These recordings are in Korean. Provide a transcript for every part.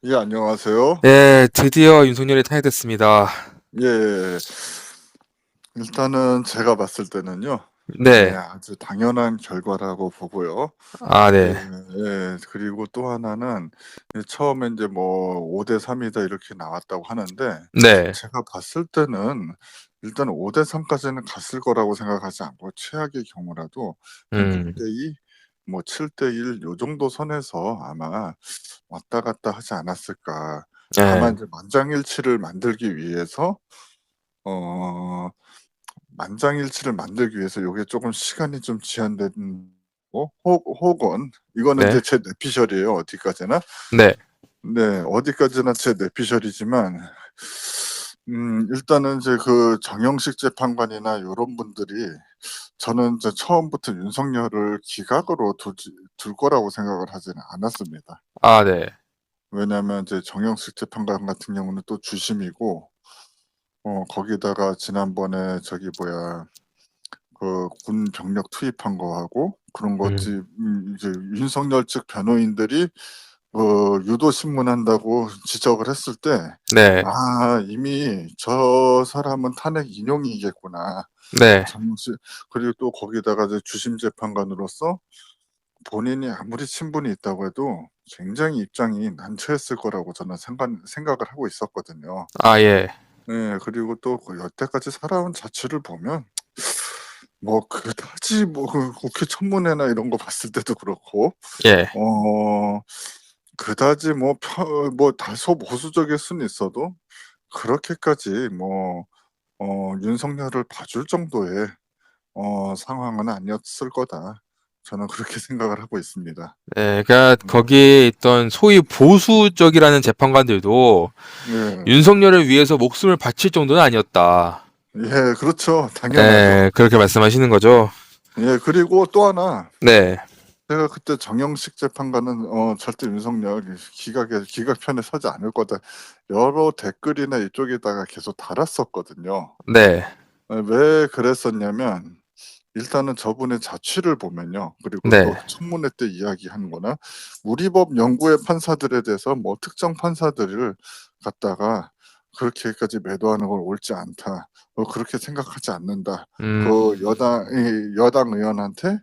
예, 안녕하세요. 네, 드디어 윤석열이 탄핵됐습니다. 예. 일단은 제가 봤을 때는요. 예, 네. 아주 당연한 결과라고 보고요. 아, 예, 네. 예. 그리고 또 하나는 처음에 인제 뭐 "5대 3 이다." 이렇게 나왔다고 하는데 네. 제가 봤을 때는 일단 5대 3 까지는 갔을 거라고 생각하지 않고 최악의 경우라도 한 6음. 대 2 뭐 7대 1 요 정도 선에서 아마 왔다 갔다 하지 않았을까. 네. 다만 이제 만장일치를 만들기 위해서 어 만장일치를 만들기 위해서 요게 쪼금 시간이 좀 지연된 혹은 이거는 네. 이제 제 뇌피셜이에요 어디까지나. 네. 네. 어디까지나 제 뇌피셜이지만 일단은 이제 그 정영식 재판관이나 요런 분들이 저는 이제 처음부터 윤석열을 기각으로 둘 거라고 생각을 하지는 않았습니다. 아, 네. 왜냐하면 이제 정영식 재판관 같은 경우는 또 주심이고 거기다가 지난번에 저기 뭐야 그 군 병력 투입한 거하고 그런 음. 것들 이제 윤석열 측 변호인들이 유도 신문한다고 지적을 했을 때 네. '아 이미 저 사람은 탄핵 인용이겠구나.' 네. 정영식 그리고 또 거기다가 이제 주심 재판관으로서 본인이 아무리 친분이 있다고 해도 굉장히 입장이 난처했을 거라고 저는 생각을 하고 있었거든요. 아, 예. 예. 그리고 또 그 여태까지 살아온 자취를 보면 뭐 그다지 뭐 그 국회 청문회나 이런 거 봤을 때도 그렇고 예. 어 그다지 뭐 다소 보수적일 수는 있어도 그렇게까지 윤석열을 봐줄 정도의 상황은 아니었을 거다. 저는 그렇게 생각을 하고 있습니다. 네. 그러니까 음. 거기에 있던 소위 보수적이라는 재판관들도 예. 윤석열을 위해서 목숨을 바칠 정도는 아니었다. 예 그렇죠. 당연하죠. 예. 그렇게 말씀하시는 거죠? 예 그리고 또 하나 네. 제가 그때 정영식 재판관은 절대 윤석열 기각편에 서지 않을 거다. 여러 댓글이나 이쪽에다가 계속 달았었거든요. 네. 왜 그랬었냐면 일단은 저분의 자취를 보면요. 그리고 또 네. 청문회 때 이야기하는 거나 우리 법 연구의 판사들에 대해서 뭐 특정 판사들을 갖다가 그렇게까지 매도하는 건 옳지 않다. 그렇게 생각하지 않는다. 그 음. 여당 의원한테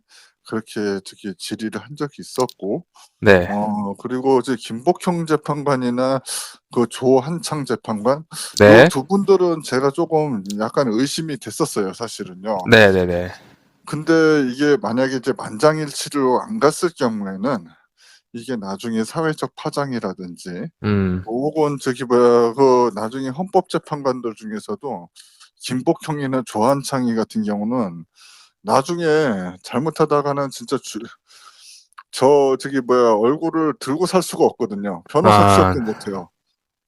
그렇게 저기 질의를 한 적이 있었고 네. 그리고 이제 김복형 재판관이나 그 조한창 재판관 요 네. 두 분들은 제가 쪼금 약간 의심이 됐었어요 사실은요. 네네네. 근데 이게 만약에 이제 만장일치로 안 갔을 경우에는 이게 나중에 사회적 파장이라든지 음. 혹은 저기 뭐야 그 나중에 헌법재판관들 중에서도 김복형이나 조한창이 같은 경우는 나중에 잘못하다가는 진짜 저기 뭐야 얼굴을 들고 살 수가 없거든요. 변호사 아. 취업도 못 해요,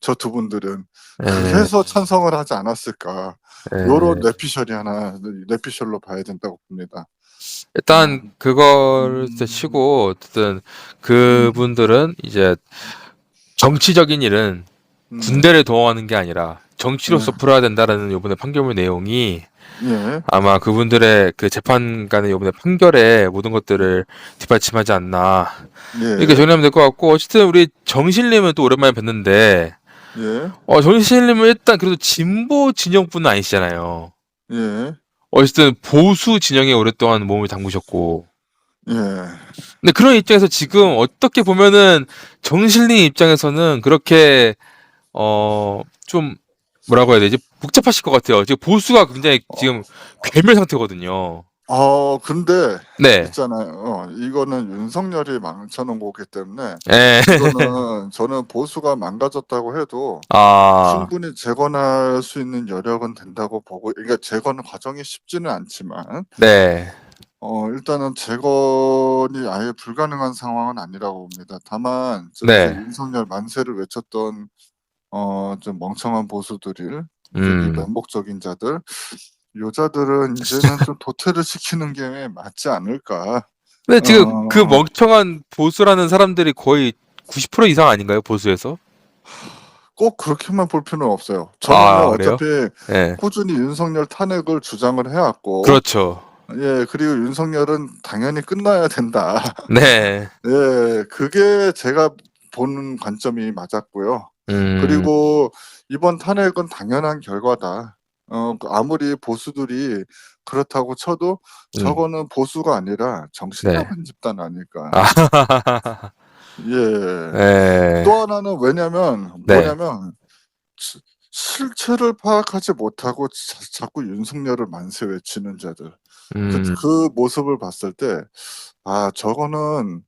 저 두 분들은. 예. 그래서 찬성을 하지 않았을까. 요런 예. 뇌피셜이 하나 뇌피셜로 봐야 된다고 봅니다. 어. 일단 그거를 이제 음. 치고 어쨌든 음. 그분들은 이제 정치적인 일은 네. 군대를 동원하는 게 아니라 정치로서 예. 풀어야 된다라는 요번에 판결문 내용이 예. 아마 그분들의 그 재판관의 요번에 판결에 모든 것들을 뒷받침하지 않나 이렇게 예. 정리하면 될 것 같고 어쨌든 우리 정실님은 또 오랜만에 뵀는데 예. 정실님은 일단 그래도 진보 진영분은 아니시잖아요. 예. 어쨌든 보수 진영에 오랫동안 몸을 담그셨고 예. 근데 그런 입장에서 지금 어떻게 보면은 정실님 입장에서는 그렇게 좀 뭐라고 해야 되지? 복잡하실 것 같아요. 지금 보수가 굉장히 지금 어 괴멸 상태거든요. 근데 네. 있잖아요. 이거는 윤석열이 망쳐 놓은 거기 때문에 예. 이거는 저는 보수가 망가졌다고 해도 아. 충분히 재건할 수 있는 여력은 된다고 보고 그러니까 재건 과정이 쉽지는 않지만 네. 일단은 재건이 아예 불가능한 상황은 아니라고 봅니다. 다만 저기서 네. 윤석열 만세를 외쳤던 좀 멍청한 보수들이 저기 음. 맹목적인 자들 요자들은 이제는 좀 도태를 시키는 게 맞지 않을까. 근데 지금 그 어 멍청한 보수라는 사람들이 거의 90% 이상 아닌가요? 보수에서? 꼭 그렇게만 볼 필요는 없어요. 저는요 아, 그래요? 어차피 예. 꾸준히 윤석열 탄핵을 주장을 해 왔고 그렇죠. 예 그리고 '윤석열은 당연히 끝나야 된다.' 네. 예 그게 제가 보는 관점이 맞았고요. 음, 그리고 이번 탄핵은 당연한 결과다. 아무리 보수들이 그렇다고 쳐도 음, 저거는 보수가 아니라 정신 네. 나간 집단 아닐까. 아, 예. 네, 또 하나는 왜냐면 네, 뭐냐면 시 실체를 파악하지 못하고 자꾸 윤석열을 만세 외치는 자들. 음, 그 모습을 봤을 때 '아 저거는'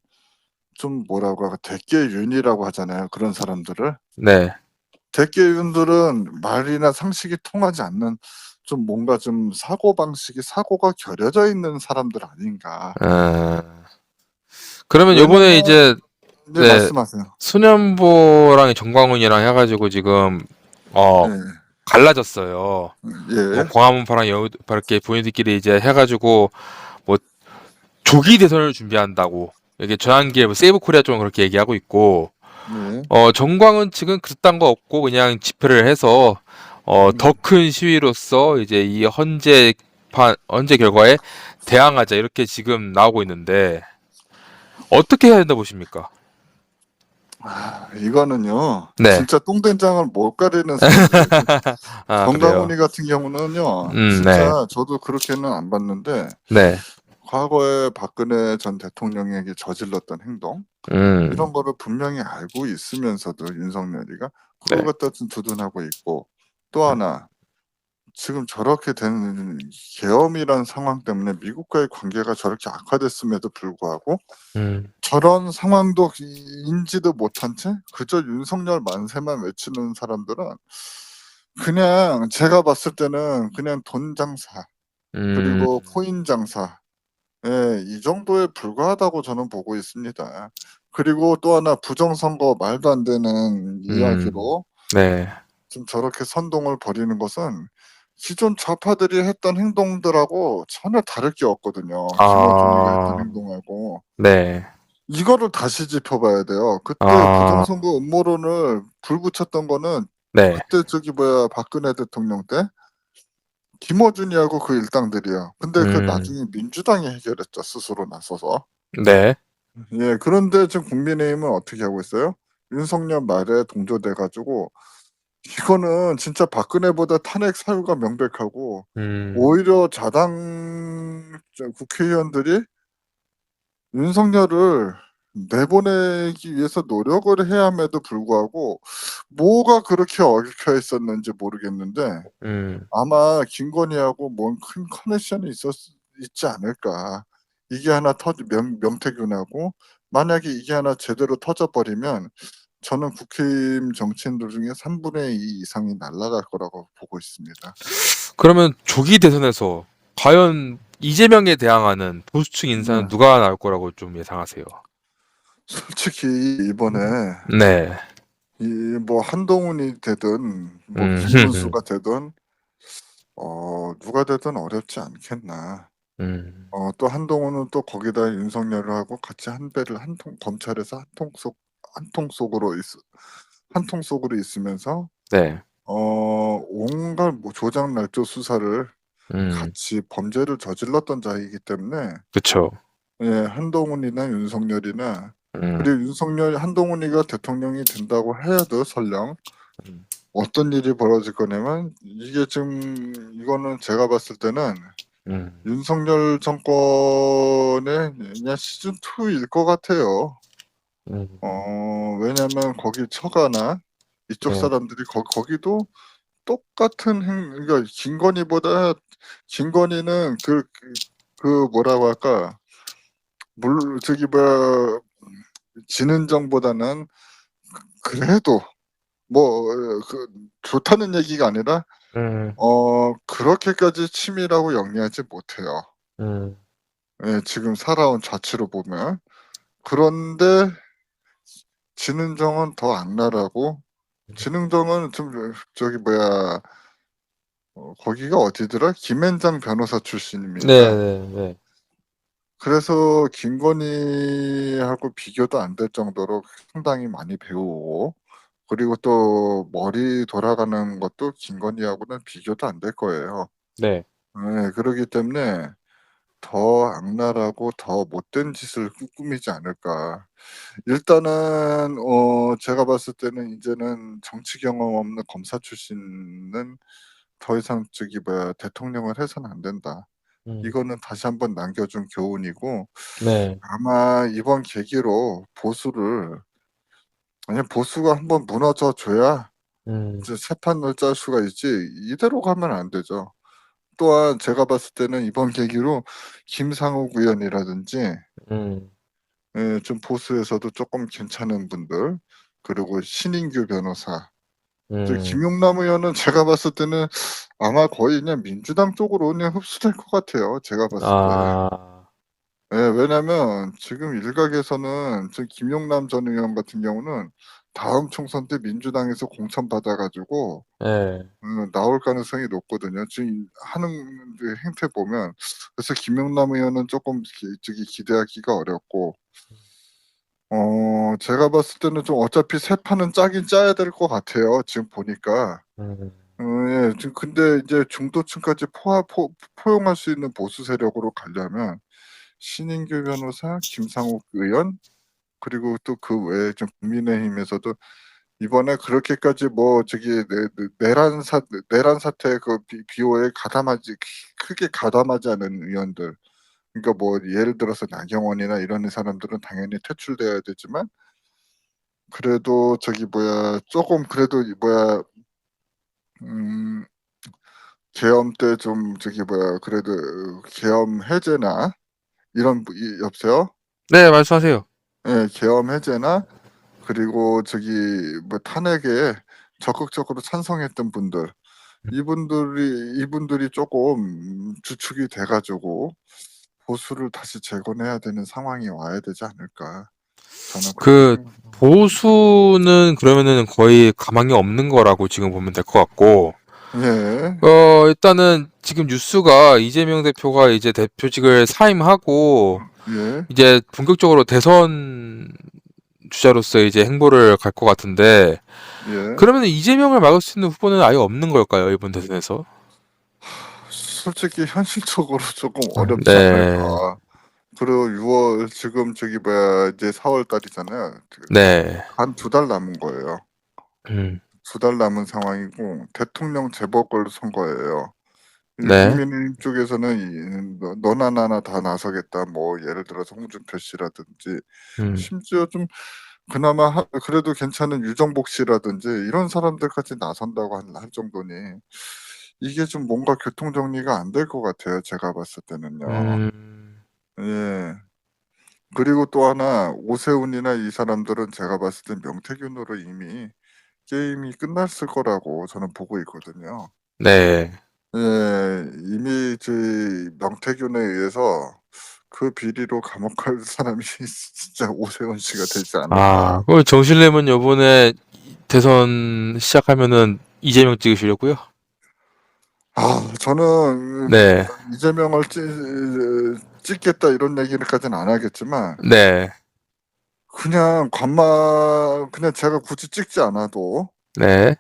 좀 뭐라고 할까 대깨윤이라고 하잖아요, 그런 사람들을. 네, 대깨윤들은 말이나 상식이 통하지 않는 좀 뭔가 좀 사고가 결여져 있는 사람들 아닌가. 아, 그러면 요번에 왜냐면 이제, 네 네, 말씀하세요. 소년보랑 정광훈이랑 해가지고 지금, 어, 예. 갈라졌어요. 뭐, 예. 광화문파랑 여의도파 이렇게 본인들끼리 이제 해가지고, 뭐, 조기 대선을 준비한다고. 이게 전환기에 뭐 세이브 코리아 쪽은 그렇게 얘기하고 있고, 네. 정광훈 측은 그딴 거 없고 그냥 집회를 해서 더 음. 큰 시위로서 이제 이 헌재 결과에 대항하자 이렇게 지금 나오고 있는데 어떻게 해야 된다 보십니까? 이거는요. 네. 진짜 똥된장을 못 가리는 사람들이에요. 아, 그래요. 정강훈이 같은 경우는요. 네. 진짜 저도 그렇게는 안 봤는데 네. 과거에 박근혜 전 대통령에게 저질렀던 행동 음. 이런 거를 분명히 알고 있으면서도 윤석열이가 그걸 네. 갖다 좀 두둔하고 있고 또 음. 하나 지금 저렇게 된 계엄이란 상황 때문에 미국과의 관계가 저렇게 악화됐음에도 불구하고 음. 저런 상황도 인지도 못한 채 그저 윤석열 만세만 외치는 사람들은 그냥 제가 봤을 때는 그냥 돈 장사 음. 그리고 코인 장사 예 이 정도에 불과하다고 저는 보고 있습니다. 그리고 또 하나 부정선거 말도 안 되는 음. 이야기로 네. 좀 저렇게 선동을 벌이는 것은 기존 좌파들이 했던 행동들하고 전혀 다를 게 없거든요, 김어준이가 했던 아. 행동하고. 네. 이거를 다시 짚어봐야 돼요. 그때 아. 부정선거 음모론을 불붙였던 거는 네. 그때 저기 뭐야 박근혜 대통령 때 김어준이하고 그 일당들이요. 근데 그 음. 나중에 민주당이 해결했죠, 스스로 나서서. 네. 예. 그런데 지금 국민의힘은 어떻게 하고 있어요? 윤석열 말에 동조돼 가지고 이거는 진짜 박근혜보다 탄핵 사유가 명백하고 음. 오히려 자당 국회의원들이 윤석열을 내보내기 위해서 노력을 해야 함에도 불구하고 뭐가 그렇게 얽혀 있었는지 모르겠는데 음. 아마 김건희하고 뭔 큰 커넥션이 있지 않을까. 이게 하나 명태균하고 만약에 이게 하나 제대로 터져 버리면 저는 국회의원 정치인들 중에 3분의 2 이상이 날아갈 거라고 보고 있습니다. 그러면 조기 대선에서 과연 이재명에 대항하는 보수층 인사는 네. 누가 나올 거라고 좀 예상하세요? 솔직히 이번에 네. 이 뭐 한동훈이 되든 뭐 음. 김문수가 되든 누가 되든 어렵지 않겠나. 음. 또 한동훈은 또 거기다 윤석열을 하고 같이 한 배를 한 통 검찰에서 한 통 속으로 한 통 속으로 있으면서 네. 온갖 뭐 조작 날조 수사를 음. 같이 범죄를 저질렀던 자이기 때문에 그쵸. 예 한동훈이나 윤석열이나 음. 그리고 한동훈이가 대통령이 된다고 해도 설령 음. 어떤 일이 벌어질 거냐면 이게 지금 이거는 제가 봤을 때는 음. 윤석열 정권의 그냥 시즌 2일 것 같아요. 음. 왜냐면 거기 처가나 이쪽 네. 사람들이 거기도 똑같은 그러니까 김건희는 그 뭐라고 할까 물 저기 뭐야 진은정보다는 그래도 뭐 좋다는 얘기가 아니라 음. 그렇게까지 치밀하고 영리하지 못해요. 음. 예 지금 살아온 자취로 보면. 그런데 진은정은 더 악랄하고 진은정은 좀 저기 뭐야 거기가 어디더라? 김앤장 변호사 출신입니다. 네네네. 그래서 김건희하고 비교도 안 될 정도로 상당히 많이 배우고 그리고 또 머리 돌아가는 것도 김건희하고는 비교도 안 될 거예요. 네. 예. 그러기 때문에 더 악랄하고 더 못된 짓을 꾸미지 않을까. 일단은 제가 봤을 때는 이제는 정치 경험 없는 검사 출신은 더 이상 대통령을 해서는 안 된다. 음. 이거는 다시 한번 남겨준 교훈이고, 네. 아마 이번 계기로 보수가 한번 무너져 줘야 음. 이제 새 판을 짤 수가 있지, 이대로 가면 안 되죠. 또한 제가 봤을 때는 이번 계기로 김상욱 의원이라든지 음. 좀 보수에서도 조금 괜찮은 분들, 그리고 신인규 변호사, 음. 김용남 의원은 제가 봤을 때는 아마 거의 그냥 민주당 쪽으로 그냥 흡수될 것 같아요. 제가 봤을 때. 아. 예, 왜냐면 지금 일각에서는 김용남 전 의원 같은 경우는 다음 총선 때 민주당에서 공천 받아가지고 예. 나올 가능성이 높거든요. 지금 하는 행태 보면. 그래서 김용남 의원은 조금 기대하기가 어렵고, 제가 봤을 때는 좀 어차피 새 판은 짜긴 짜야 될 것 같아요. 지금 보니까. 음. 예, 지금 근데 이제 중도층까지 포용할 수 있는 보수 세력으로 가려면 신인규 변호사, 김상욱 의원, 그리고 또 그 외에 좀 국민의힘에서도 이번에 그렇게까지 내란 사태 그 비호에 크게 가담하지 않은 의원들, 그러니까 뭐 예를 들어서 나경원이나 이런 사람들은 당연히 퇴출돼야 되지만, 그래도 조금 그래도 음 계엄 때 좀 그래도 계엄 해제나 이런 여보세요? 네, 말씀하세요. 예, 계엄 해제나, 그리고 탄핵에 적극적으로 찬성했던 분들, 이분들이 조금 주축이 돼가지고 보수를 다시 재건해야 되는 상황이 와야 되지 않을까. 저는 그렇게 그 생각합니다. 보수는 그러면은 거의 가망이 없는 거라고 지금 보면 될 것 같고, 예, 일단은 지금 뉴스가 이재명 대표가 이제 대표직을 사임하고 예, 이제 본격적으로 대선 주자로서 이제 행보를 갈 것 같은데, 예. 그러면 이재명을 막을 수 있는 후보는 아예 없는 걸까요, 이번 대선에서? 솔직히 현실적으로 조금 어렵지 네, 않을까. 그리고 6월 지금 이제 4월 달이잖아요. 네, 한 두 달 남은 거예요. 음, 두 달 남은 상황이고 대통령 재보궐 선거예요. 이 네, 국민의힘 쪽에서는 너나 나나 다 나서겠다. 뭐 예를 들어서 홍준표 씨라든지, 음, 심지어 좀 그나마 그래도 괜찮은 유정복 씨라든지 이런 사람들까지 나선다고 할 정도니 이게 좀 뭔가 교통 정리가 안 될 것 같아요. 제가 봤을 때는요. 음, 예. 그리고 또 하나, 오세훈이나 이 사람들은 제가 봤을 땐 명태균으로 이미 게임이 끝났을 거라고 저는 보고 있거든요. 네. 예, 이미 명태균에 의해서 그 비리로 감옥 갈 사람이 진짜 오세훈 씨가 되지 않을까. 그 정신님은 요번에 대선 시작하면은 이재명 찍으시려고요? 저는 네, 이재명을 찍겠다 이런 얘기까지는 안 하겠지만, 네, 그냥 제가 굳이 찍지 않아도 네.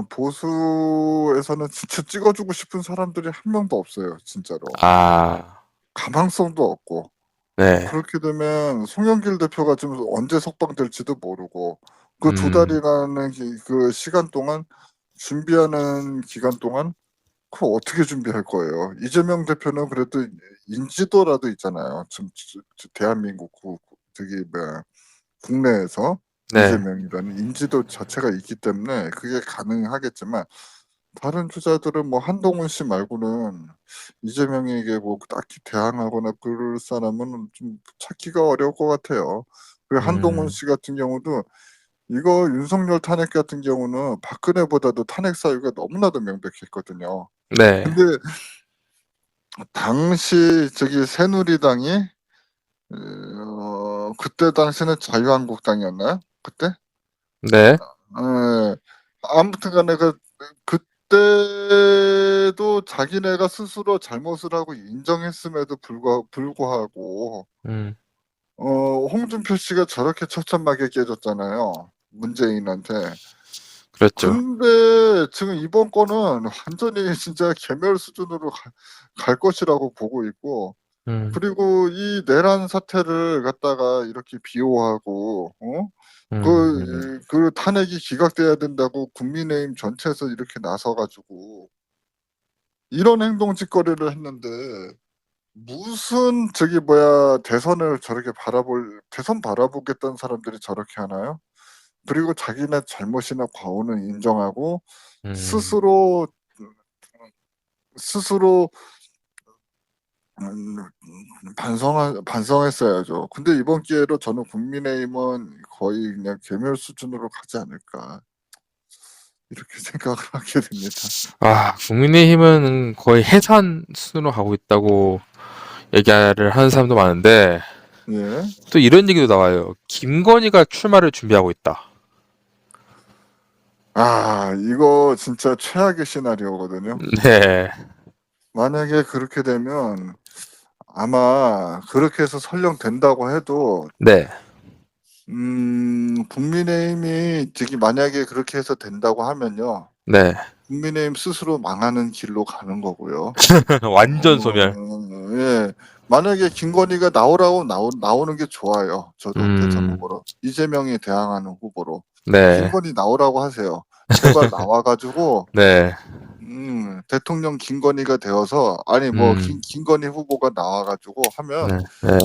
보수에서는 진짜 찍어주고 싶은 사람들이 한 명도 없어요, 진짜로. 아, 가망성도 없고. 네. 그렇게 되면 송영길 대표가 좀 언제 석방될지도 모르고, 그 두 음, 달이라는 그 시간 동안, 준비하는 기간 동안 그걸 어떻게 준비할 거예요? 이재명 대표는 그래도 인지도라도 있잖아요. 대한민국 국내에서 네. 이재명이라는 인지도 자체가 있기 때문에 그게 가능하겠지만, 다른 주자들은 뭐 한동훈 씨 말고는 이재명에게 뭐 딱히 대항하거나 그럴 사람은 좀 찾기가 어려울 것 같아요. 그리고 한동훈 음, 씨 같은 경우도, 이거 윤석열 탄핵 같은 경우는 박근혜보다도 탄핵 사유가 너무나도 명백했거든요. 네, 근데 당시 새누리당이 그때 당시는 자유한국당이었나요? 그때? 네. 예. 아무튼 간에 그때도 자기네가 스스로 잘못을 하고 인정했음에도 불구하고 음, 홍준표 씨가 저렇게 처참하게 깨졌잖아요, 문재인한테. 그랬죠. 근데 지금 이번 거는 완전히 진짜 개멸 수준으로 갈 것이라고 보고 있고, 그리고 이 내란 사태를 갖다가 이렇게 비호하고, 음. 그 탄핵이 기각돼야 된다고 국민의힘 전체에서 이렇게 나서가지고 이런 행동 짓거리를 했는데 무슨 대선을 저렇게 대선 바라보겠다는 사람들이 저렇게 하나요? 그리고 자기네 잘못이나 과오는 인정하고 음. 스스로 스스로 반성했어야죠. 근데 이번 기회로 저는 국민의힘은 거의 그냥 괴멸 수준으로 가지 않을까 이렇게 생각을 하게 됩니다. 국민의힘은 거의 해산 수준으로 가고 있다고 얘기를 하는 사람도 많은데, 예. 또 이런 얘기도 나와요. 김건희가 출마를 준비하고 있다. 이거 진짜 최악의 시나리오거든요. 네. 만약에 그렇게 되면 아마 그렇게 해서 설령 된다고 해도 네. 국민의힘이 만약에 그렇게 해서 된다고 하면요. 네. 국민의힘 스스로 망하는 길로 가는 거고요. 완전 소멸. 예. 만약에 김건희가 나오는 게 좋아요. 저도 대선 음. 후보로. 이재명이 대항하는 후보로. 네. 김건희 나오라고 하세요. 제발 나와 가지고 네. 대통령 김건희가 되어서 음. 김건희 후보가 나와 가지고 하면 네. 네.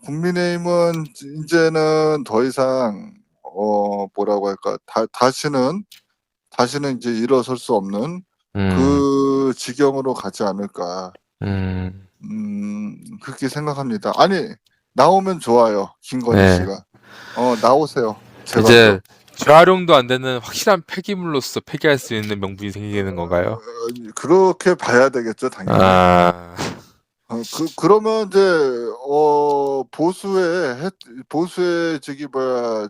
국민의힘은 인제는 더 이상 뭐라고 할까? 다시는 이제 일어설 수 없는 음. 그 지경으로 가지 않을까. 음. 그렇게 생각합니다. 아니 나오면 좋아요, 김건희 네. 씨가. 나오세요. 제발요. 이제 재활용도 안 되는 확실한 폐기물로서 폐기할 수 있는 명분이 생기는 건가요? 그렇게 봐야 되겠죠, 당연히. 아. 그러면 이제 보수의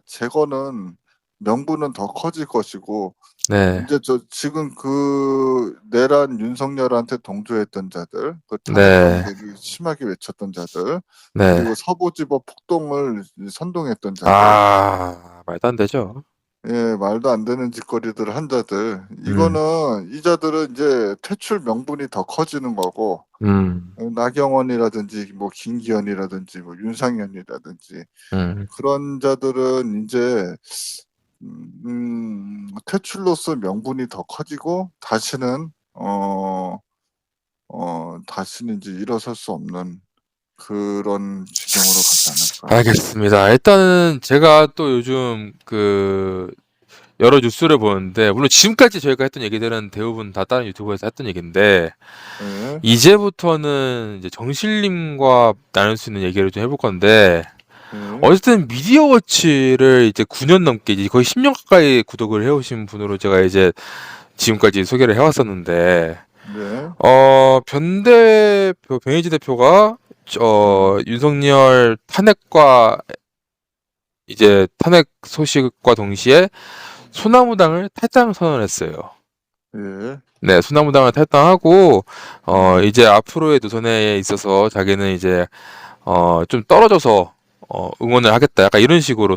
재건은 명분은 더 커질 것이고 네. 인제 지금 내란 윤석열한테 동조했던 자들, 탄핵 네. 반대를 심하게 외쳤던 자들, 네. 그리고 서부지법 폭동을 선동했던 자들, 말도 안 되죠. 예, 말도 안 되는 짓거리들을 한 자들, 음. 이 자들은 이제 퇴출 명분이 더 커지는 거고, 음. 나경원이라든지 김기현이라든지 윤상현이라든지 음. 그런 자들은 인제 퇴출로서 명분이 더 커지고 다시는 이제 일어설 수 없는 그런 지경으로 가지 않을까. 알겠습니다. 일단은 제가 또 요즘 여러 뉴스를 보는데, 물론 지금까지 저희가 했던 얘기들은 대부분 다 다른 유튜버에서 했던 얘기인데, 예. 이제부터는 이제 정실님과 나눌 수 있는 얘기를 좀 해볼 건데, 예. 어쨌든 미디어워치를 이제 9년 넘게, 이제 거의 10년 가까이 구독을 해오신 분으로 제가 이제 지금까지 소개를 해왔었는데, 네. 변혜지 대표가 음. 윤석열 탄핵 소식과 동시에 소나무당을 탈당 선언했어요. 예. 네, 소나무당을 탈당하고 음. 이제 앞으로의 노선에 있어서 자기는 이제 좀 떨어져서 응원을 하겠다. 약간 이런 식으로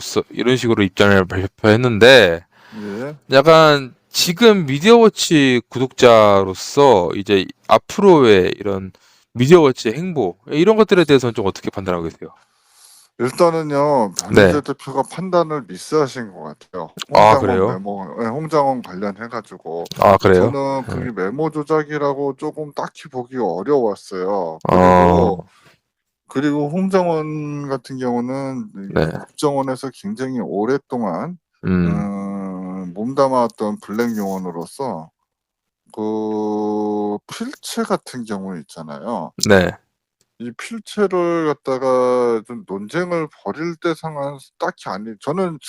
입장을 발표했는데, 예. 약간 지금 미디어워치 구독자로서 이제 앞으로의 이런 미디어워치의 행보, 이런 것들에 대해서는 좀 어떻게 판단하고 계세요? 일단은요. 네. 변희재 대표가 판단을 미스하신 것 같아요. 그래요? 홍장원 관련해 가지고. 그래요? 저는 네. 그게 메모 조작이라고 조금 딱히 보기가 어려웠어요. 어, 그리고 홍장원 같은 경우는 이 네. 국정원에서 굉장히 오랫동안 음, 몸담아왔던 블랙 요원으로서 필체 같은 경우 있잖아요. 네. 이 필체를 갖다가 좀 논쟁을 벌일 대상은 딱히 아니 저는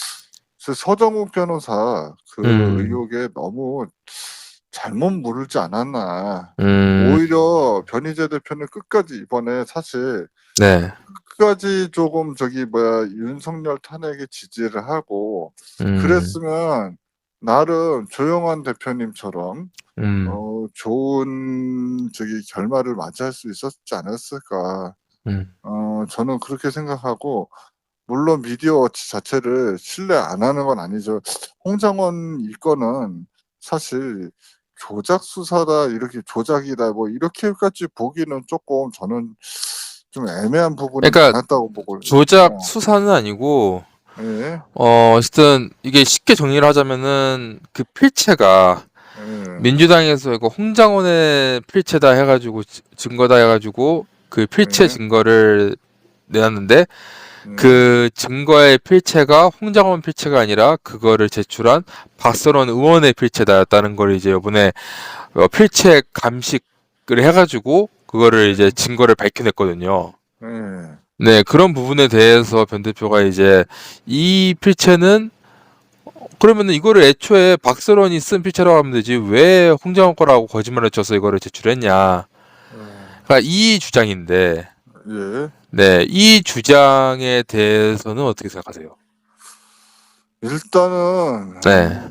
서정욱 변호사 그 음, 의혹에 너무 잘못 물지 않았나. 음, 오히려 변희재 대표는 끝까지 이번에 사실 네. 끝까지 조금 윤석열 탄핵에 지지를 하고 음, 그랬으면 나름 조영환 대표님처럼 음, 좋은 결말을 맞이할 수 있었지 않았을까. 음, 저는 그렇게 생각하고 물론 미디어 워치 자체를 신뢰 안 하는 건 아니죠. 홍장원 일건은 사실 '조작 수사다. 이렇게 조작이다.' 이렇게까지 보기는 쪼끔 저는 좀 애매한 부분이 그러니까 많았다고 보고 조작 있어요. 수사는 아니고 예, 어쨌든 이게 쉽게 정리를 하자면은 그 필체가 예, 민주당에서 이거 홍장원의 필체다 해가지고 증거다 해가지고 그 필체 예, 증거를 내놨는데 예, 그 증거의 필체가 홍장원 필체가 아니라 그거를 제출한 박선원 의원의 필체다였다는 걸 이제 이번에 필체 감식을 해가지고 그거를 이제 증거를 밝혀냈거든요. 예. 네, 그런 부분에 대해서 변 대표가 이제 이 필체는 그러면은 이거를 애초에 박선원이 쓴 필체라고 하면 되지 왜 홍장원 거라고 거짓말을 쳐서 이거를 제출했냐. 그러니까 이 주장인데, 예. 네, 이 주장에 대해서는 어떻게 생각하세요? 일단은 네,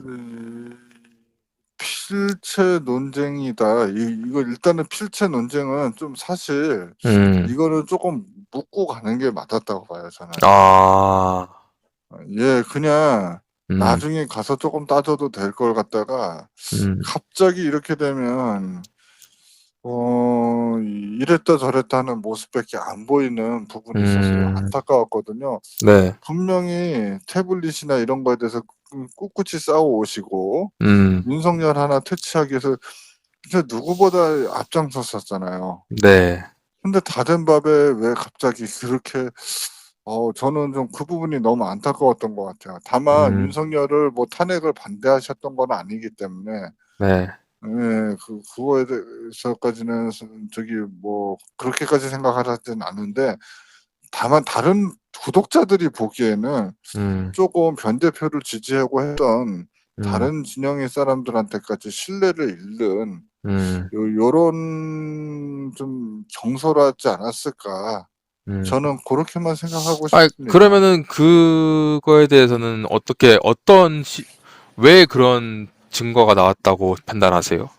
필체 논쟁이다. 이거 일단은 필체 논쟁은 좀 사실 음, 이거는 조금 묻고 가는 게 맞았다고 봐요, 저는. 아, 예, 그냥 음, 나중에 가서 조금 따져도 될 걸 갖다가 음, 갑자기 이렇게 되면 이랬다 저랬다 하는 모습밖에 안 보이는 부분이 있어서 좀 음, 안타까웠거든요. 네, 분명히 태블릿이나 이런 거에 대해서 꿋꿋이 싸워 오시고 음, 윤석열 하나 퇴치하기 위해서 진짜 누구보다 앞장섰었잖아요. 네, 근데 다 된 밥에 왜 갑자기 그렇게 저는 좀 그 부분이 너무 안타까웠던 것 같아요. 다만 음, 윤석열을 뭐 탄핵을 반대하셨던 건 아니기 때문에 네, 예, 그거에 대해서까지는 저기 뭐 그렇게까지 생각하지는 않는데 다만 다른 구독자들이 보기에는 음, 조금 변 대표를 지지하고 했던 음, 다른 진영의 사람들한테까지 신뢰를 잃는 음, 요런 좀 경솔하지 않았을까. 음. 저는 그렇게만 생각하고 아, 싶습니다. 그러면은 그거에 대해서는 왜 그런 증거가 나왔다고 판단하세요?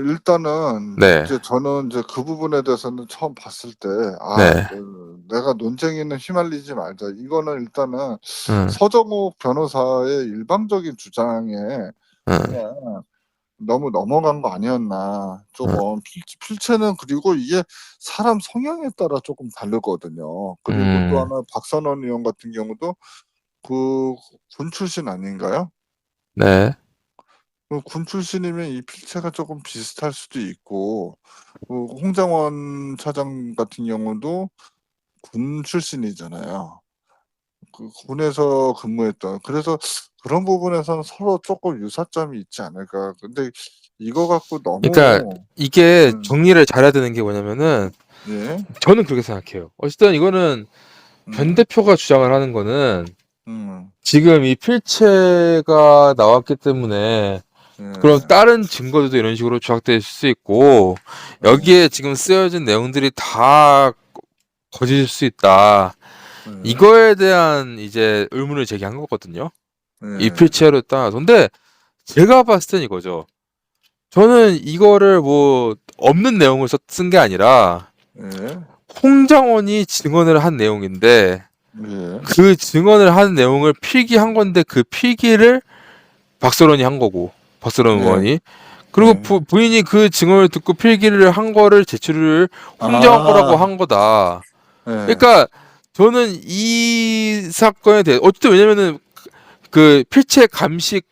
일단은 네, 이제 저는 이제 그 부분에 대해서는 처음 봤을 때 네, 내가 논쟁에는 휘말리지 말자.' 이거는 일단은 음, 서정욱 변호사의 일방적인 주장에 음, 그냥 너무 넘어간 거 아니었나. 음, 조금 필체는 그리고 이게 사람 성향에 따라 조금 다르거든요. 그리고 또 음, 하나 박선원 의원 같은 경우도 그 군 출신 아닌가요? 네, 군 출신이면 이 필체가 조금 비슷할 수도 있고 홍장원 차장 같은 경우도 군 출신이잖아요. 군에서 근무했던 그래서 그런 부분에서는 서로 조금 유사점이 있지 않을까. 근데 이거 갖고 그러니까 너무 이게 음 정리를 잘해야 되는 게 뭐냐면은 예. 저는 그렇게 생각해요. 어쨌든 이거는 변 음. 대표가 주장을 하는 거는 음. 지금 이 필체가 나왔기 때문에 그럼 예. 다른 증거들도 이런 식으로 조작될 수 있고 예. 여기에 지금 쓰여진 내용들이 다 거짓일 수 있다. 예. 이거에 대한 이제 의문을 제기한 거거든요. 이 예. 필체로 따. 근데 제가 봤을 땐 이거죠. 저는 이거를 뭐 없는 내용을 쓴 게 아니라 예. 홍장원이 증언을 한 내용인데 예. 그 증언을 한 내용을 필기한 건데 그 필기를 박서론이 한 거고 박서론 예. 의원이 그리고 예. 부인이 그 증언을 듣고 필기를 한 거를 제출을 홍장원 거라고 아. 한 거다. 예. 그러니까 저는 이 사건에 대해 어쨌든 왜냐면은 그 필체 감식을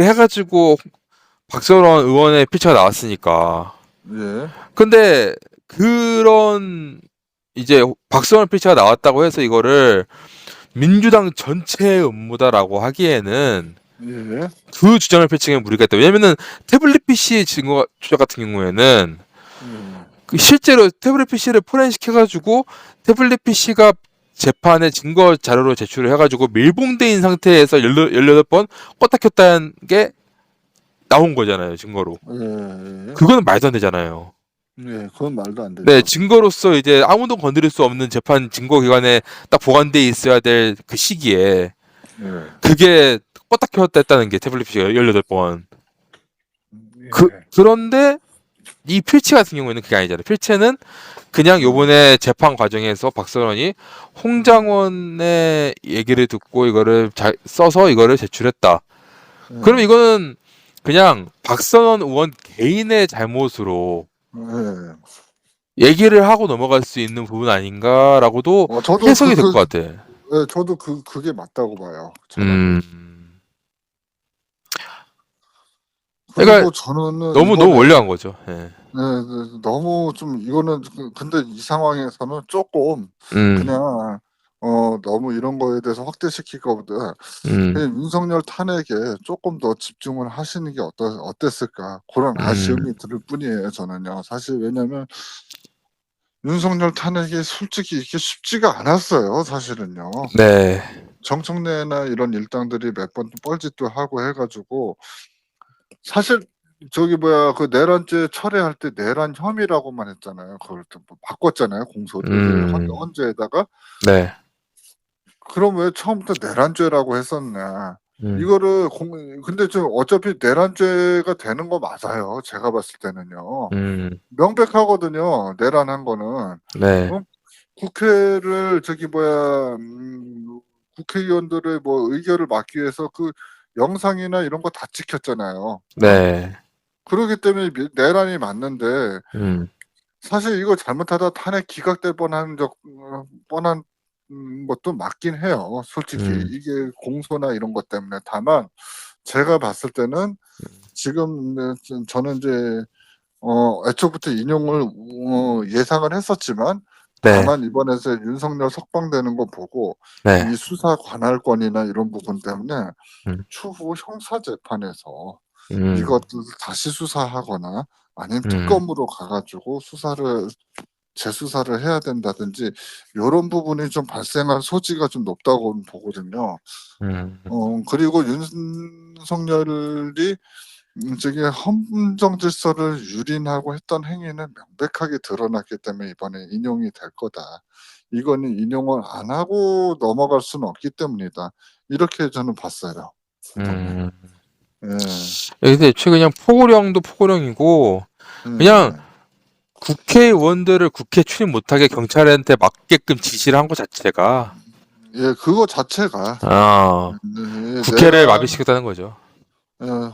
해가지고 박서론 의원의 필체가 나왔으니까. 예. 근데 그런 이제 박서원 필체가 나왔다고 해서 이거를 민주당 전체의 음모다라고 하기에는 예. 그 주장을 펼치기는 무리가 있다. 왜냐면은 태블릿 PC 증거 조작 같은 경우에는 예. 그 실제로 태블릿 PC를 포렌식해가지고 태블릿 PC가 재판에 증거 자료로 제출을 해가지고 밀봉된 상태에서 18번 껐다 켰다 한 게 나온 거잖아요, 증거로. 예. 그거는 말도 안 되잖아요. 예. 그건 말도 안 네, 되죠. 증거로서 이제 아무도 건드릴 수 없는 재판 증거 기관에 딱 보관돼 있어야 될 그 시기에 예. 그게 껐다 켰다 했다는 게 태블릿 PC가 18번. 예. 그런데 이 필체 같은 경우에는 그게 아니잖아요. 필체는 그냥 음. 요번에 재판 과정에서 박선원이 홍장원의 얘기를 듣고 이거를 써서 이거를 제출했다. 그럼 예. 이거는 그냥 박선원 의원 개인의 잘못으로 예. 얘기를 하고 넘어갈 수 있는 부분 아닌가라고도 저도 해석이 될 것 같아. 저도 그게 맞다고 봐요. 저는. 음. 그러니까 그리고 저는 너무 이번에 원려한 거죠. 예. 너무 좀 이거는 근데 이 상황에서는 조금 음. 그냥 너무 이런 거에 대해서 확대시킬 것보다 음. 그냥 윤석열 탄핵에 조금 더 집중을 하시는 게 어땠을까 그런 음. 아쉬움이 들 뿐이에요 저는요. 사실 왜냐면 윤석열 탄핵이 솔직히 이게 쉽지가 않았어요 사실은요. 네. 정청래나 이런 일당들이 몇 번 뻘짓도 하고 해 가지고 사실 저기 뭐야 그 내란죄 철회할 때 내란 혐의라고만 했잖아요. 그걸 또 뭐 바꿨잖아요 공소를 그 음. 헌재에다가. 네. 그럼 왜 처음부터 내란죄라고 했었냐. 음. 이거를 근데 좀 어차피 내란죄가 되는 거 맞아요 제가 봤을 때는요. 음. 명백하거든요 내란한 거는. 네. 어 국회를 저기 뭐야 국회의원들의 뭐 의결을 막기 위해서 그 영상이나 이런 거 다 찍혔잖아요. 네. 그러기 때문에 내란이 맞는데 음. 사실 이거 잘못하다 탄핵 기각될 뻔한 것도 맞긴 해요 솔직히. 음. 이게 공소나 이런 것 때문에. 다만 제가 봤을 때는 지금 저는 이제 애초부터 인용을 예상을 했었지만 네. 다만 이번에서 윤석열 석방되는 거 보고 네. 이 수사 관할권이나 이런 부분 때문에 음. 추후 형사 재판에서 음. 이것도 다시 수사하거나 아니면 음. 특검으로 가 가지고 재수사를 해야 된다든지 요런 부분이 좀 발생할 소지가 좀 높다고 보거든요. 음. 그리고 윤석열이 저기 헌정 질서를 유린하고 했던 행위는 명백하게 드러났기 때문에 이번에 인용이 될 거다. 이거는 인용을 안 하고 넘어갈 수는 없기 때문이다. 이렇게 저는 봤어요. 보통은. 음. 예. 근데 애초에 그냥 포고령도 포고령이고 그냥 네. 국회의원들을 국회 출입 못하게 경찰한테 맡게끔 지시를 한 거 자체가 예 그거 자체가 국회를 내란 마비시켰다는 거죠.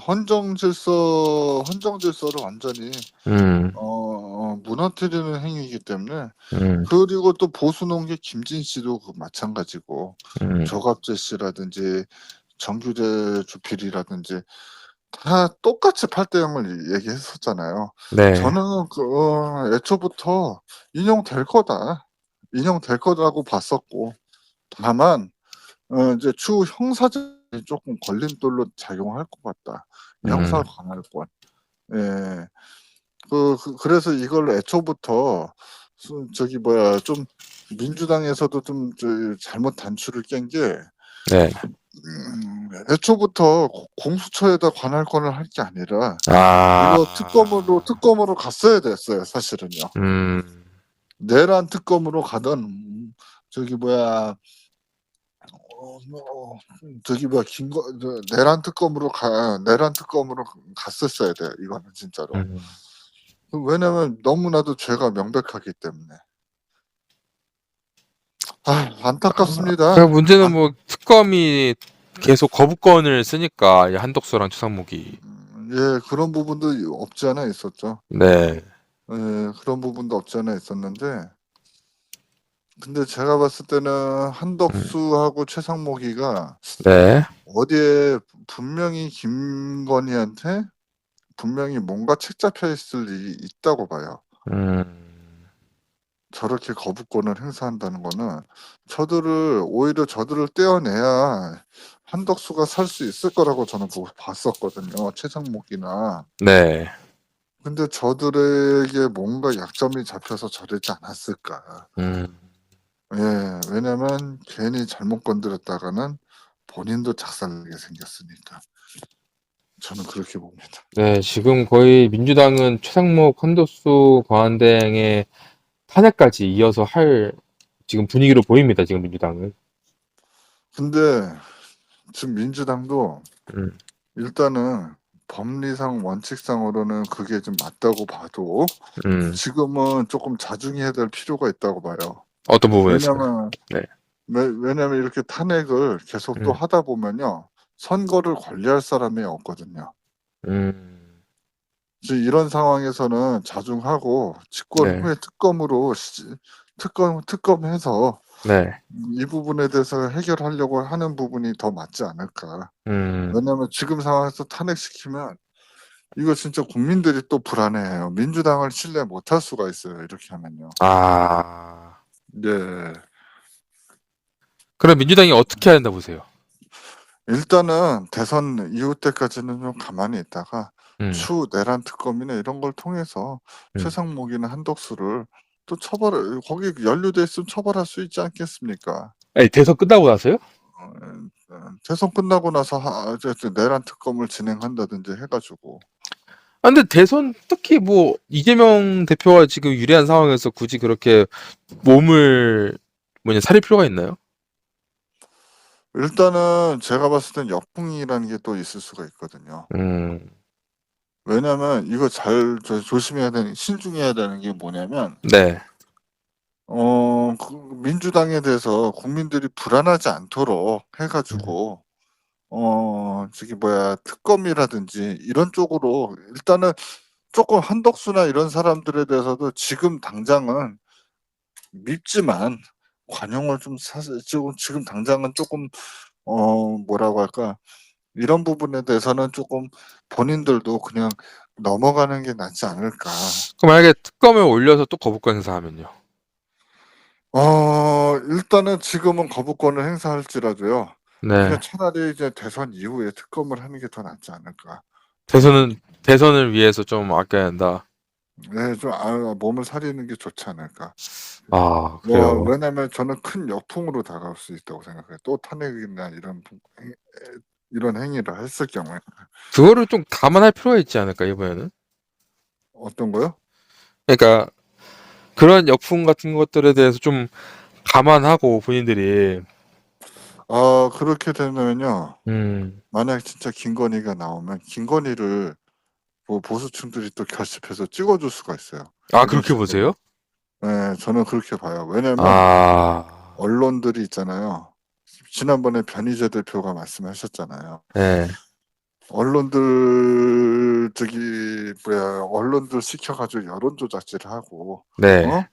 헌정 질서를 완전히 음. 무너뜨리는 행위이기 때문에. 음. 그리고 또 보수 농계 김진 씨도 마찬가지고 음. 조갑재 씨라든지 정규재 주필이라든지 다 똑같이 8대 0을 얘기했었잖아요. 네. 저는 애초부터 '인용될 거다. 인용될 거라고 봤었고 다만 이제 추후 형사적인 쪼끔 걸림돌로 작용할 것 같다. 형사 음. 관할권. 예. 그래서 이걸 애초부터 저기 뭐야 좀 민주당에서도 좀 잘못 단추를 깬 게 네. 애초부터 공수처에다 관할권을 할 게 아니라 아. 이거 특검으로 갔어야 됐어요 사실은요. 음. 내란 특검으로 가든 저기 뭐야 저기 뭐야 내란 특검으로 갔었어야 돼요 이거는 진짜로. 음. 왜냐면 너무나도 죄가 명백하기 때문에. 그 안타깝습니다. 문제는 뭐 특검이 계속 거부권을 쓰니까 이 한덕수랑 최상목이. 예 그런 부분도 없지 않아 있었죠. 네. 예 그런 부분도 없지 않아 있었는데 근데 제가 봤을 때는 음. 한덕수하고 최상목이가 네. 어디에 분명히 김건희한테 분명히 뭔가 책잡혀 있을 일이 있다고 봐요. 음. 저렇게 거부권을 행사한다는 거는 오히려 저들을 떼어내야 한덕수가 살 수 있을 거라고 저는 봤었거든요, 최상목이나. 네. 근데 저들에게 뭔가 약점이 잡혀서 저러지 않았을까. 음. 예. 왜냐면 괜히 잘못 건드렸다가는 본인도 작살나게 생겼으니까. 저는 그렇게 봅니다. 네. 지금 거의 민주당은 최상목, 한덕수, 권한대행의 탄핵까지 이어서 할 지금 분위기로 보입니다, 지금 민주당은. 근데 지금 민주당도 음. 일단은 법리상 원칙상으로는 그게 좀 맞다고 봐도 음. 지금은 조금 자중해야 될 필요가 있다고 봐요. 어떤 부분에서요? 왜냐면 네. 왜냐면 이렇게 탄핵을 계속 또 음. 하다 보면요. 선거를 관리할 사람이 없거든요. 음. 이런 상황에서는 자중하고 집권 네. 후에 특검으로 특검해서 네. 이 부분에 대해서 해결하려고 하는 부분이 더 맞지 않을까. 음. 왜냐하면 지금 상황에서 탄핵시키면 이거 진짜 국민들이 또 불안해해요. 민주당을 신뢰 못할 수가 있어요, 이렇게 하면요. 아. 네. 그럼 민주당이 어떻게 해야 된다 보세요? 일단은 대선 이후 때까지는 좀 가만히 있다가 음. 추후 내란 특검이나 이런 걸 통해서 음. 최상목이나 한덕수를 또 처벌을, 거기 연루돼 있으면 처벌할 수 있지 않겠습니까? 아니 대선 끝나고 나서요? 대선 끝나고 나서 어쨌든 내란 특검을 진행한다든지 해 가지고. 아 근데 대선 특히 뭐 이재명 대표가 지금 유리한 상황에서 굳이 그렇게 몸을 살릴 필요가 있나요? 일단은 제가 봤을 땐 역풍이라는 게 또 있을 수가 있거든요. 음. 왜냐면 이거 잘 조심해야 되는, 신중해야 되는 게 뭐냐면 네. 그 민주당에 대해서 국민들이 불안하지 않도록 해 음. 가지고 저기 뭐야 특검이라든지 이런 쪽으로 일단은 쪼끔 한덕수나 이런 사람들에 대해서도 지금 당장은 밉지만 관용을 좀 사서 지금 당장은 쪼끔 뭐라고 할까, 이런 부분에 대해서는 쪼끔 본인들도 그냥 넘어가는 게 낫지 않을까. 그럼 만약에 특검을 올려서 또 거부권 행사하면요? 일단은 지금은 거부권을 행사할지라도요. 그냥 네. 차라리 이제 대선 이후에 특검을 하는 게 더 낫지 않을까. 대선은 본인들이 대선을 위해서 좀 아껴야 한다. 네, 좀 몸을 사리는 게 좋지 않을까. 아 그래요. 왜냐면 저는 큰 역풍으로 다가올 수 있다고 생각해요. 또 탄핵이나 이런 행위를 했을 경우에. 그거를 좀 감안할 필요가 있지 않을까 이번에는? 어떤 거요? 그러니까 그런 역풍 같은 것들에 대해서 좀 감안하고 본인들이 그렇게 되면요. 음. 만약 진짜 김건희가 나오면 김건희를 뭐 보수층들이 또 결집해서 찍어 줄 수가 있어요. 아 이런 그렇게 식으로. 보세요? 예. 저는 그렇게 봐요. 왜냐면 아. 언론들이 있잖아요. 지난번에 변희재 대표가 말씀하셨잖아요. 네. 언론들 저기 뭐야 언론들 시켜 가지고 여론 조작질을 하고 네. 어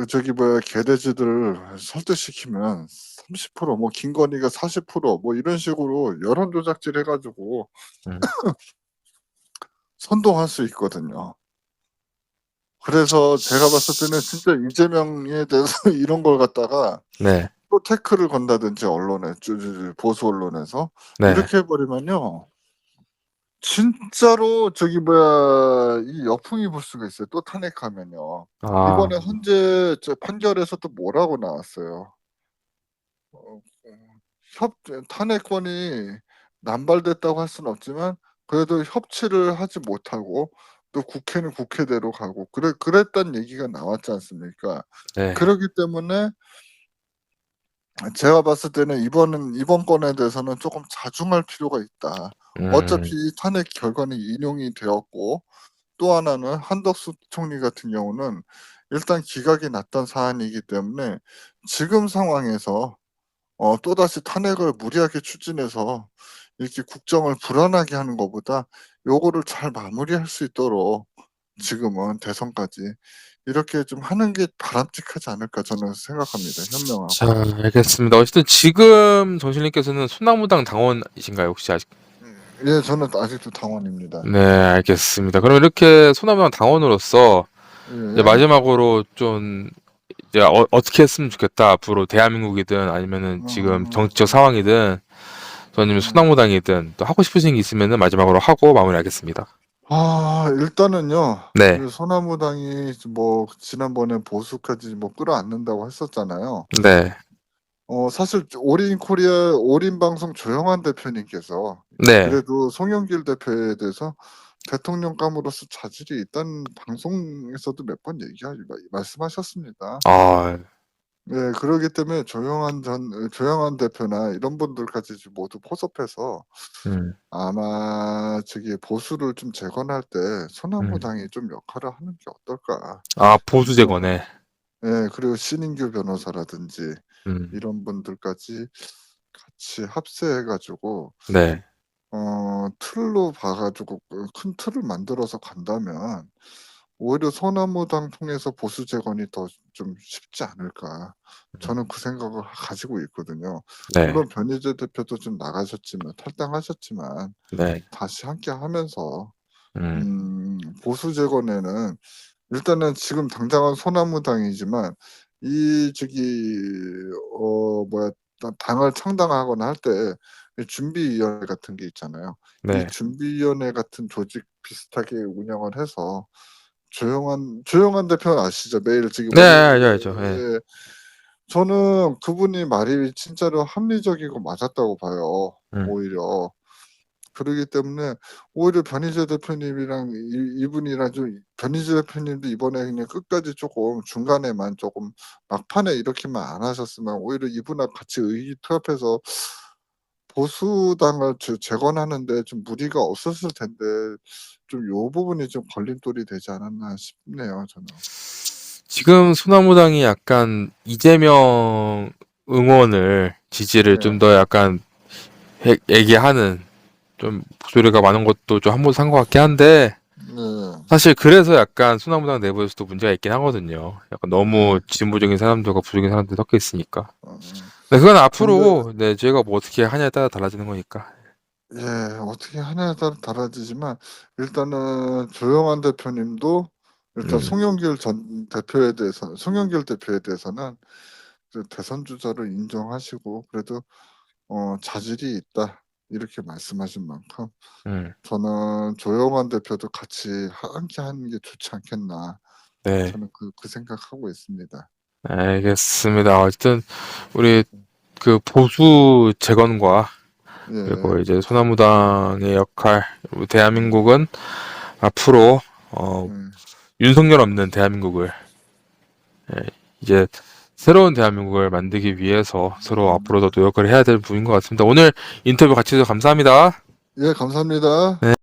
저기 뭐야 개돼지들을 설득시키면 30%, 뭐 김건희가 40%, 뭐 이런 식으로 여론 조작질 해 가지고 음. 선동할 수 있거든요. 그래서 제가 봤을 때는 진짜 이재명에 대해서 이런 걸 갖다가 네. 또 태클을 건다든지 언론에 보수 언론에서 네. 이렇게 해 버리면요. 진짜로 저기 뭐야 이 역풍이 불 수가 있어요, 또 탄핵하면요. 아. 이번에 헌재 판결에서 또 뭐라고 나왔어요. 어 협 탄핵권이 남발됐다고 할 수는 없지만 그래도 협치를 하지 못하고 또 국회는 국회대로 가고 그랬다는 얘기가 나왔지 않습니까? 네. 그러기 때문에 제가 봤을 때는 이번 건에 대해서는 쪼끔 자중할 필요가 있다. 어차피 음. 탄핵 결과는 인용이 되었고, 또 하나는 한덕수 총리 같은 경우는 일단 기각이 났던 사안이기 때문에 지금 상황에서 또다시 탄핵을 무리하게 추진해서 이렇게 국정을 불안하게 하는 것보다 요거를 잘 마무리할 수 있도록 지금은 대선까지 이렇게 좀 하는 게 바람직하지 않을까 저는 생각합니다, 자 현명하고. 알겠습니다. 어쨌든 지금 정실님께서는 소나무당 당원이신가요 혹시 아직? 예, 저는 아직도 당원입니다. 네 알겠습니다. 그럼 이렇게 소나무당 당원으로서 이제 예. 마지막으로 좀 이제 어떻게 했으면 좋겠다 앞으로 대한민국이든 아니면은 지금 정치적 음. 상황이든 또 아니면 음. 소나무당이든 또 하고 싶으신 게 있으면은 마지막으로 하고 마무리하겠습니다. 일단은요. 네. 그 소나무당이 뭐 지난번에 보수까지 뭐 끌어안는다고 했었잖아요. 네. 사실 올인 코리아 올인 방송 조영환 대표님께서 네. 그래도 송영길 대표에 대해서 대통령감으로서 자질이 있다는 방송에서도 몇 번 말씀하셨습니다. 아. 네. 그러기 때문에 조영환 대표나 이런 분들까지 모두 포섭해서 음. 아마 저기 보수를 좀 재건할 때 음. 소나무당이 좀 역할을 하는 게 어떨까. 아 보수 그리고 재건에. 그리고 신인규 변호사라든지 음. 이런 분들까지 같이 합세해 가지고 네. 틀로 봐가지고 큰 틀을 만들어서 간다면 오히려 소나무당 통해서 보수 재건이 더 좀 쉽지 않을까. 저는 그 생각을 가지고 있거든요. 네. 물론 변희재 대표도 좀 나가셨지만 탈당하셨지만 네. 다시 함께 하면서 음. 보수 재건에는 일단은 지금 당장은 소나무당이지만 이 뭐야 당을 창당하거나 할 때 준비위원회 같은 게 있잖아요. 이 네. 준비위원회 같은 조직 비슷하게 운영을 해서 조영한 대표 아시죠? 매일 지금 네, 알죠, 알죠. 예. 예. 저는 그분이 말이 진짜로 합리적이고 맞았다고 봐요, 음. 오히려. 그러기 때문에 오히려 변희재 대표님이랑 이분이랑 좀 변희재 대표님도 이번에 그냥 끝까지 조금 중간에만 조금 막판에 이렇게만 안 하셨으면 오히려 이분하고 같이 의기투합해서 보수당을 재건하는 데 좀 무리가 없었을 텐데 좀 요 부분이 좀 걸림돌이 되지 않았나 싶네요, 저는. 지금 소나무당이 약간 이재명 응원을 지지를 좀 네. 더 약간 얘기하는 좀 목소리가 많은 것도 좀 한번 산 것 같긴 한데 네. 사실 그래서 약간 소나무당 내부에서도 문제가 있긴 하거든요. 약간 너무 네. 진보적인 사람들과 부적인 사람들이 섞여 있으니까. 어 네, 그건 근데 앞으로 네, 저희가 뭐 어떻게 하냐에 따라 달라지는 거니까. 예 어떻게 하냐에 따라 달라지지만 일단은 조영환 대표님도 일단 음. 송영길 대표에 대해서는 그 대선 주자로 인정하시고 그래도 "자질이 있다." 이렇게 말씀하신 만큼 음. 저는 '조영환 대표도 같이 함께 하는 게 좋지 않겠나.' 네. 저는 그 생각하고 있습니다. 알겠습니다. 어쨌든 우리 그 보수 재건과 그리고 예. 이제 소나무당의 역할, 그리고 음. 대한민국은 앞으로 어, 음. 윤석열 없는 대한민국을 예, 이제 새로운 대한민국을 만들기 위해서 서로 앞으로 더 노력을 해야 될 부분인 것 같습니다. 오늘 인터뷰 같이 해주셔서 감사합니다. 예 감사합니다. 네.